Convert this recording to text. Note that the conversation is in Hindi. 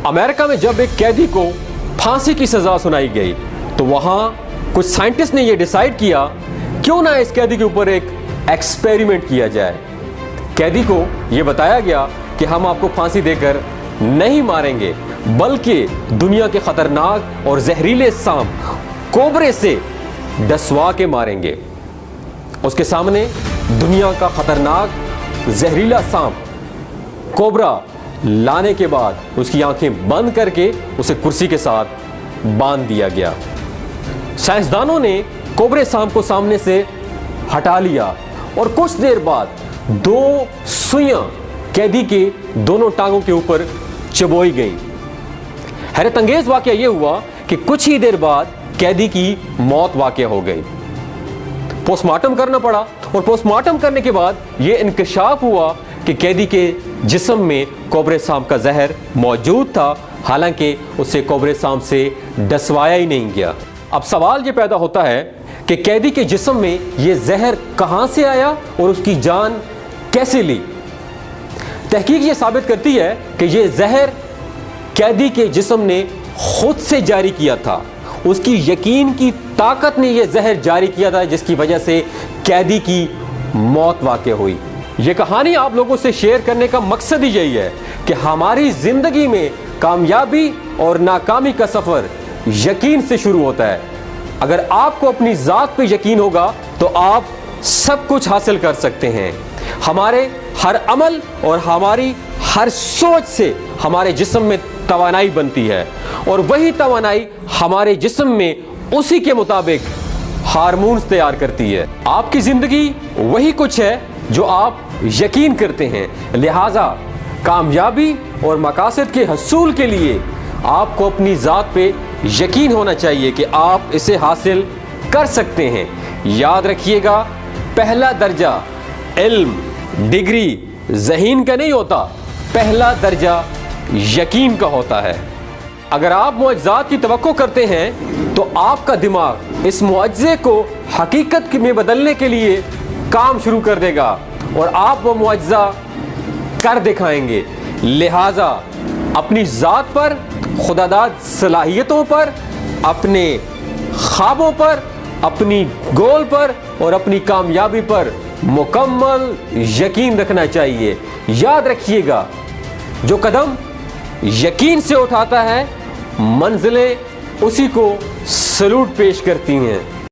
अमेरिका में जब एक कैदी को फांसी की सजा सुनाई गई तो वहां कुछ साइंटिस्ट ने यह डिसाइड किया क्यों ना इस कैदी के ऊपर एक एक्सपेरिमेंट किया जाए। कैदी को यह बताया गया कि हम आपको फांसी देकर नहीं मारेंगे, बल्कि दुनिया के खतरनाक और जहरीले सांप कोबरे से डसवा के मारेंगे। उसके सामने दुनिया का खतरनाक जहरीला सांप कोबरा लाने के बाद उसकी आंखें बंद करके उसे कुर्सी के साथ बांध दिया गया। साइंसदानों ने कोबरे सांप को सामने से हटा लिया और कुछ देर बाद 2 सुइयां कैदी के दोनों टांगों के ऊपर चबोई गई। हैरतअंगेज वाकया यह हुआ कि कुछ ही देर बाद कैदी की मौत वाकया हो गई। पोस्टमार्टम करना पड़ा और पोस्टमार्टम करने के बाद यह इंकशाफ हुआ कि कैदी के जिस्म में कोबरे सांप का जहर मौजूद था, हालांकि उसे कोबरे सांप से डसवाया ही नहीं गया। अब सवाल यह पैदा होता है कि कैदी के जिस्म में यह जहर कहां से आया और उसकी जान कैसे ली। तहकीक यह साबित करती है कि यह जहर कैदी के जिस्म ने खुद से जारी किया था। उसकी यकीन की ताकत ने यह जहर जारी किया था, जिसकी वजह से कैदी की मौत वाक़या हुई। यह कहानी आप लोगों से शेयर करने का मकसद ही यही है कि हमारी जिंदगी में कामयाबी और नाकामी का सफर यकीन से शुरू होता है। अगर आपको अपनी जात पे यकीन होगा तो आप सब कुछ हासिल कर सकते हैं। हमारे हर अमल और हमारी हर सोच से हमारे जिस्म में तवानाई बनती है और वही तवानाई हमारे जिस्म में उसी के मुताबिक हार्मोन्स तैयार करती है। आपकी जिंदगी वही कुछ है जो आप यकीन करते हैं। लिहाजा कामयाबी और मकासद के हसूल के लिए आपको अपनी ज़ात पे यकीन होना चाहिए कि आप इसे हासिल कर सकते हैं। याद रखिएगा, पहला दर्जा इल्म डिग्री ज़हीन का नहीं होता, पहला दर्जा यकीन का होता है। अगर आप मुअज्ज़ात की तवक्को करते हैं तो आपका दिमाग इस मुअज्ज़े को हकीकत में बदलने के लिए काम शुरू कर देगा और आप वो मुअज्ज़ा कर दिखाएंगे। लिहाजा अपनी ज़ात पर, खुदादाद सलाहियतों पर, अपने ख्वाबों पर, अपनी गोल पर और अपनी कामयाबी पर मुकम्मल यकीन रखना चाहिए। याद रखिएगा, जो कदम यकीन से उठाता है मंजिलें उसी को सलूट पेश करती हैं।